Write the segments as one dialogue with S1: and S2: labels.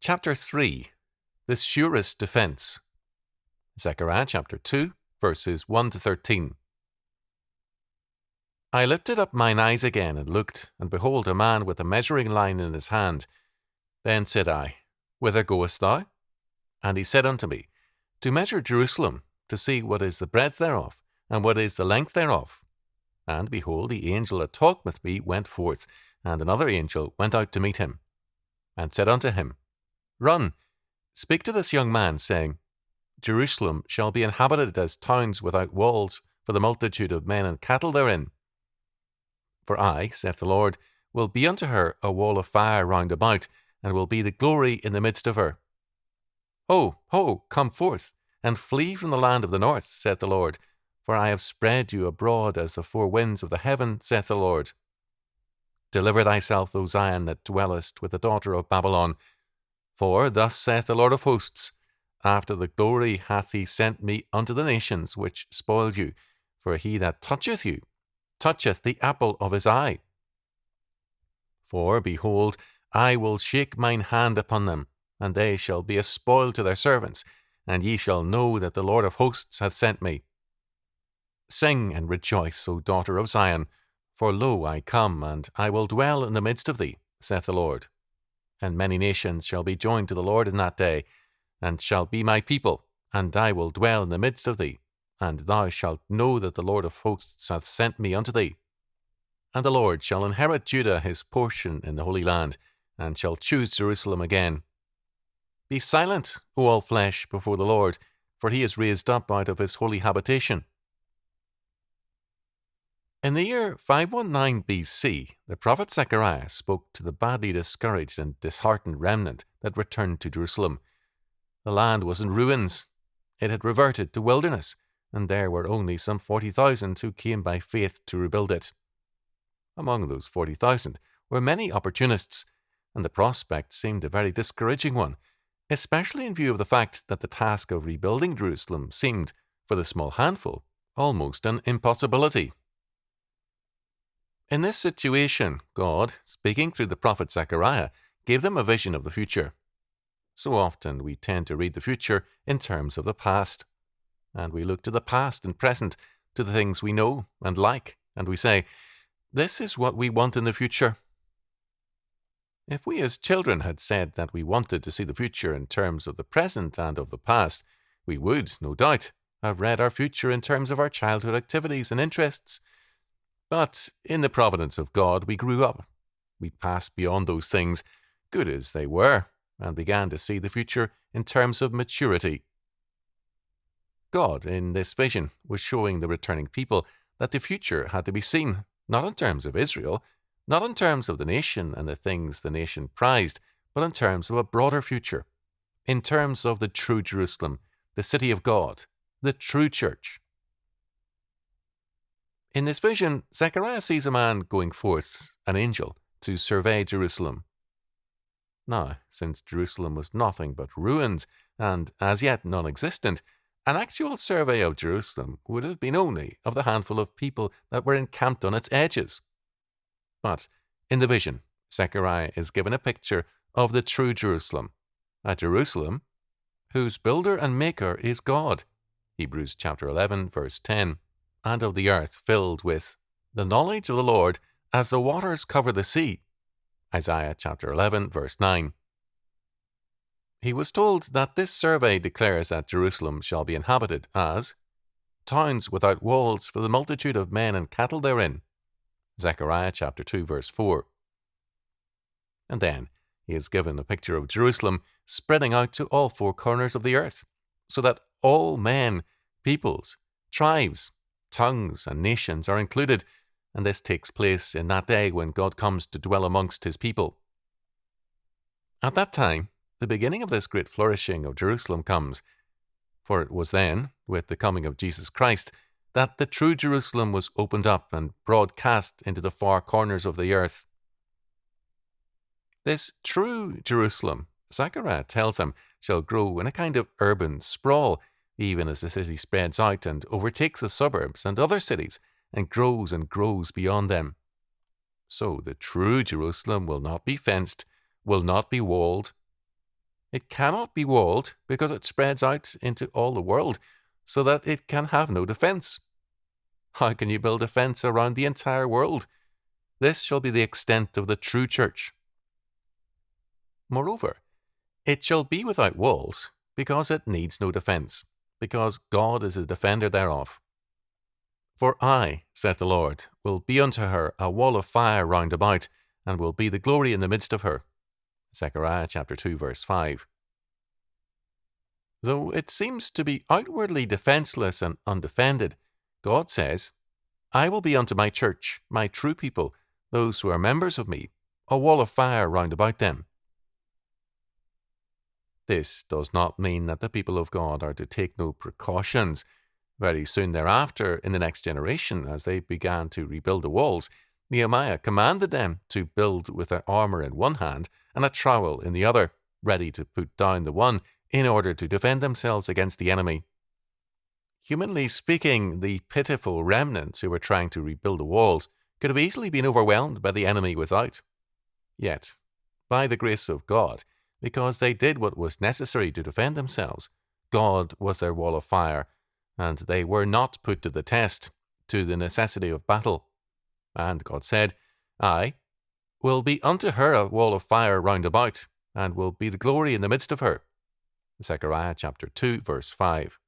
S1: Chapter 3. The Surest Defense. Zechariah chapter 2, verses 1 to 13. I lifted up mine eyes again and looked, and behold, a man with a measuring line in his hand. Then said I, Whither goest thou? And he said unto me, To measure Jerusalem, to see what is the breadth thereof, and what is the length thereof. And behold, the angel that talked with me went forth, and another angel went out to meet him, and said unto him, Run, speak to this young man, saying, Jerusalem shall be inhabited as towns without walls, for the multitude of men and cattle therein. For I, saith the Lord, will be unto her a wall of fire round about, and will be the glory in the midst of her. Ho, come forth, and flee from the land of the north, saith the Lord, for I have spread you abroad as the four winds of the heaven, saith the Lord. Deliver thyself, O Zion, that dwellest with the daughter of Babylon. For thus saith the Lord of hosts, After the glory hath he sent me unto the nations which spoiled you, for he that toucheth you toucheth the apple of his eye. For, behold, I will shake mine hand upon them, and they shall be a spoil to their servants, and ye shall know that the Lord of hosts hath sent me. Sing and rejoice, O daughter of Zion, for lo, I come, and I will dwell in the midst of thee, saith the Lord. And many nations shall be joined to the Lord in that day, and shall be my people, and I will dwell in the midst of thee, and thou shalt know that the Lord of hosts hath sent me unto thee. And the Lord shall inherit Judah his portion in the Holy Land, and shall choose Jerusalem again. Be silent, O all flesh, before the Lord, for he is raised up out of his holy habitation. In the year 519 BC, the prophet Zechariah spoke to the badly discouraged and disheartened remnant that returned to Jerusalem. The land was in ruins. It had reverted to wilderness, and there were only some 40,000 who came by faith to rebuild it. Among those 40,000 were many opportunists, and the prospect seemed a very discouraging one, especially in view of the fact that the task of rebuilding Jerusalem seemed, for the small handful, almost an impossibility. In this situation, God, speaking through the prophet Zechariah, gave them a vision of the future. So often we tend to read the future in terms of the past, and we look to the past and present, to the things we know and like, and we say, this is what we want in the future. If we as children had said that we wanted to see the future in terms of the present and of the past, we would, no doubt, have read our future in terms of our childhood activities and interests. But in the providence of God, we grew up. We passed beyond those things, good as they were, and began to see the future in terms of maturity. God, in this vision, was showing the returning people that the future had to be seen, not in terms of Israel, not in terms of the nation and the things the nation prized, but in terms of a broader future, in terms of the true Jerusalem, the city of God, the true church. In this vision, Zechariah sees a man going forth, an angel, to survey Jerusalem. Now, since Jerusalem was nothing but ruins, and as yet non-existent, an actual survey of Jerusalem would have been only of the handful of people that were encamped on its edges. But in the vision, Zechariah is given a picture of the true Jerusalem, a Jerusalem whose builder and maker is God, Hebrews chapter 11, verse 10, and of the earth filled with the knowledge of the Lord as the waters cover the sea, Isaiah chapter 11, verse 9. He was told that this survey declares that Jerusalem shall be inhabited as towns without walls for the multitude of men and cattle therein, Zechariah chapter 2, verse 4. And then he is given a picture of Jerusalem spreading out to all four corners of the earth, so that all men, peoples, tribes, tongues, and nations are included, and this takes place in that day when God comes to dwell amongst his people. At that time, the beginning of this great flourishing of Jerusalem comes, for it was then, with the coming of Jesus Christ, that the true Jerusalem was opened up and broadcast into the far corners of the earth. This true Jerusalem, Zechariah tells them, shall grow in a kind of urban sprawl, even as the city spreads out and overtakes the suburbs and other cities, and grows beyond them. So the true Jerusalem will not be fenced, will not be walled. It cannot be walled because it spreads out into all the world so that it can have no defense. How can you build a fence around the entire world? This shall be the extent of the true church. Moreover, it shall be without walls because it needs no defense, because God is the defender thereof. For I, saith the Lord, will be unto her a wall of fire round about, and will be the glory in the midst of her. Zechariah chapter 2, verse 5. Though it seems to be outwardly defenseless and undefended, God says, I will be unto my church, my true people, those who are members of me, a wall of fire round about them. This does not mean that the people of God are to take no precautions. Very soon thereafter, in the next generation, as they began to rebuild the walls, Nehemiah commanded them to build with their armour in one hand and a trowel in the other, ready to put down the one in order to defend themselves against the enemy. Humanly speaking, the pitiful remnants who were trying to rebuild the walls could have easily been overwhelmed by the enemy without. Yet, by the grace of God, because they did what was necessary to defend themselves, God was their wall of fire, and they were not put to the test, to the necessity of battle. And God said, I will be unto her a wall of fire round about, and will be the glory in the midst of her. Zechariah chapter 2, verse 5.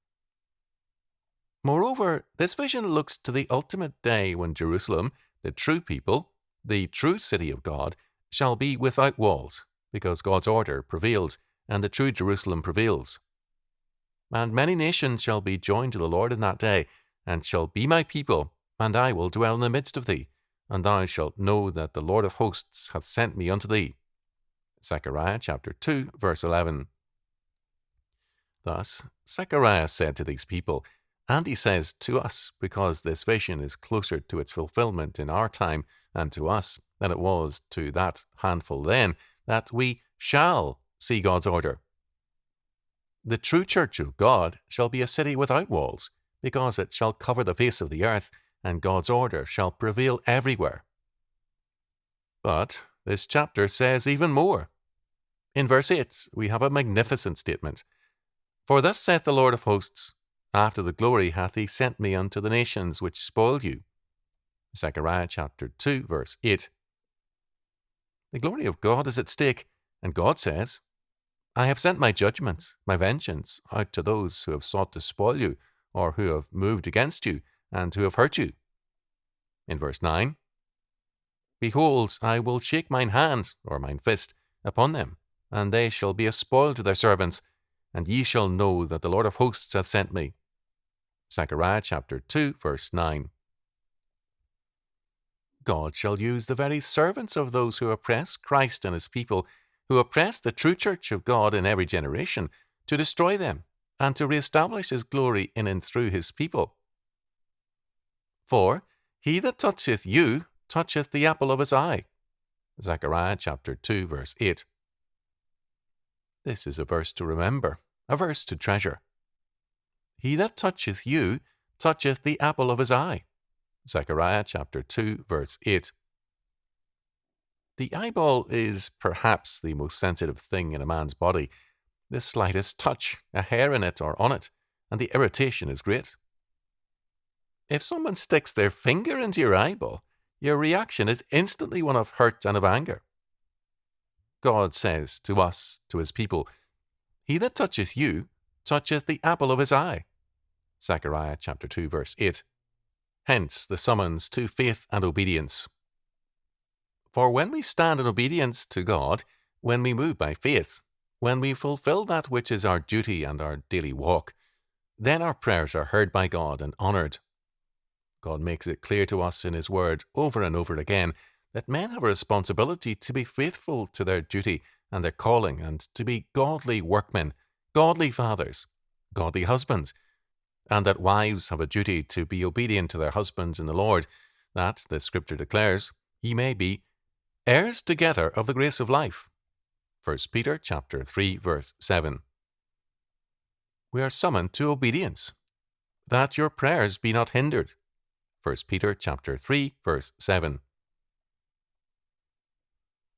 S1: Moreover, this vision looks to the ultimate day when Jerusalem, the true people, the true city of God, shall be without walls, because God's order prevails, and the true Jerusalem prevails. And many nations shall be joined to the Lord in that day, and shall be my people, and I will dwell in the midst of thee, and thou shalt know that the Lord of hosts hath sent me unto thee. Zechariah chapter 2, verse 11. Thus, Zechariah said to these people, and he says to us, because this vision is closer to its fulfillment in our time and to us than it was to that handful then, that we shall see God's order. The true church of God shall be a city without walls, because it shall cover the face of the earth, and God's order shall prevail everywhere. But this chapter says even more. In verse 8, we have a magnificent statement. For thus saith the Lord of hosts, after the glory hath he sent me unto the nations which spoiled you. Zechariah chapter 2, verse 8. The glory of God is at stake, and God says, I have sent my judgment, my vengeance, out to those who have sought to spoil you, or who have moved against you, and who have hurt you. In verse 9, Behold, I will shake mine hand, or mine fist, upon them, and they shall be a spoil to their servants, and ye shall know that the Lord of hosts hath sent me. Zechariah chapter 2, verse 9. God shall use the very servants of those who oppress Christ and his people, who oppress the true church of God in every generation, to destroy them, and to reestablish his glory in and through his people. For he that toucheth you toucheth the apple of his eye. Zechariah chapter 2, verse 8. This is a verse to remember, a verse to treasure. He that toucheth you toucheth the apple of his eye. Zechariah chapter 2, verse 8. The eyeball is perhaps the most sensitive thing in a man's body. The slightest touch, a hair in it or on it, and the irritation is great. If someone sticks their finger into your eyeball, your reaction is instantly one of hurt and of anger. God says to us, to his people, He that toucheth you toucheth the apple of his eye. Zechariah chapter 2, verse 8. Hence the summons to faith and obedience. For when we stand in obedience to God, when we move by faith, when we fulfill that which is our duty and our daily walk, then our prayers are heard by God and honoured. God makes it clear to us in his word over and over again that men have a responsibility to be faithful to their duty and their calling, and to be godly workmen, godly fathers, godly husbands, and that wives have a duty to be obedient to their husbands in the Lord, that, the Scripture declares, ye may be heirs together of the grace of life. 1 Peter chapter 3, verse 7. We are summoned to obedience, that your prayers be not hindered. 1 Peter chapter 3, verse 7.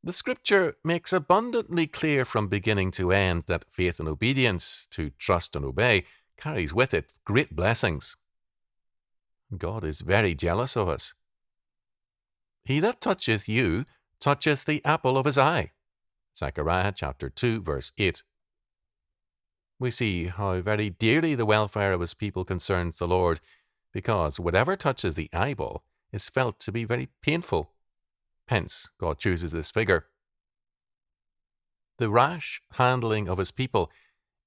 S1: The Scripture makes abundantly clear from beginning to end that faith and obedience, to trust and obey, carries with it great blessings. God is very jealous of us. He that toucheth you toucheth the apple of his eye. Zechariah chapter 2, verse 8. We see how very dearly the welfare of his people concerns the Lord, because whatever touches the eyeball is felt to be very painful. Hence, God chooses this figure. The rash handling of his people,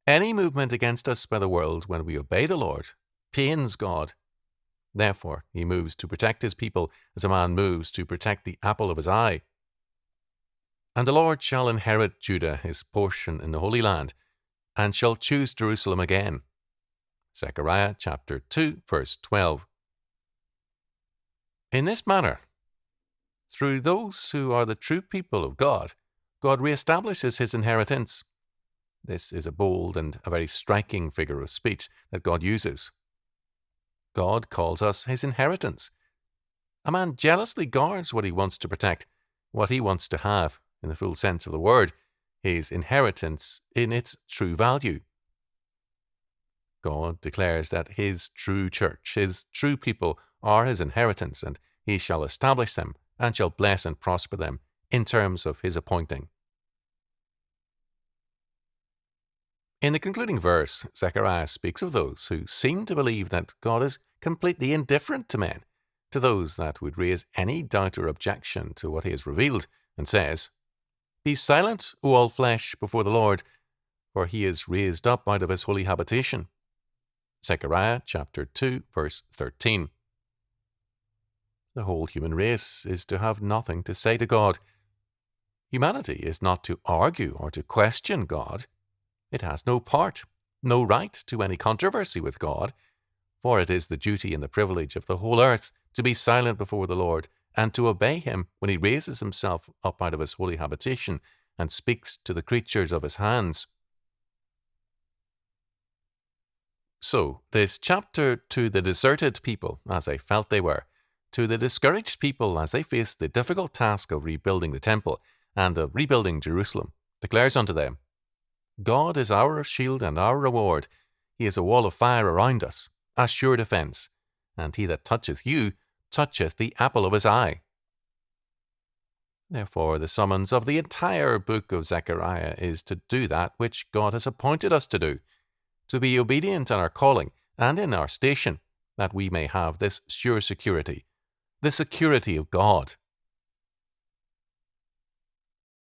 S1: any movement against us by the world when we obey the Lord, pains God. Therefore, he moves to protect his people as a man moves to protect the apple of his eye. And the Lord shall inherit Judah, his portion in the Holy Land, and shall choose Jerusalem again. Zechariah chapter 2, verse 12. In this manner, through those who are the true people of God, God reestablishes his inheritance. This is a bold and a very striking figure of speech that God uses. God calls us his inheritance. A man jealously guards what he wants to protect, what he wants to have, in the full sense of the word, his inheritance in its true value. God declares that his true church, his true people, are his inheritance, and he shall establish them and shall bless and prosper them in terms of his appointing. In the concluding verse, Zechariah speaks of those who seem to believe that God is completely indifferent to men, to those that would raise any doubt or objection to what he has revealed, and says, "Be silent, O all flesh, before the Lord, for he is raised up out of his holy habitation." Zechariah chapter 2, verse 13. The whole human race is to have nothing to say to God. Humanity is not to argue or to question God. It has no part, no right to any controversy with God, for it is the duty and the privilege of the whole earth to be silent before the Lord and to obey him when he raises himself up out of his holy habitation and speaks to the creatures of his hands. So, this chapter to the deserted people, as they felt they were, to the discouraged people as they faced the difficult task of rebuilding the temple and of rebuilding Jerusalem, declares unto them, God is our shield and our reward. He is a wall of fire around us, a sure defence, and he that toucheth you toucheth the apple of his eye. Therefore, the summons of the entire book of Zechariah is to do that which God has appointed us to do, to be obedient in our calling and in our station, that we may have this sure security, the security of God.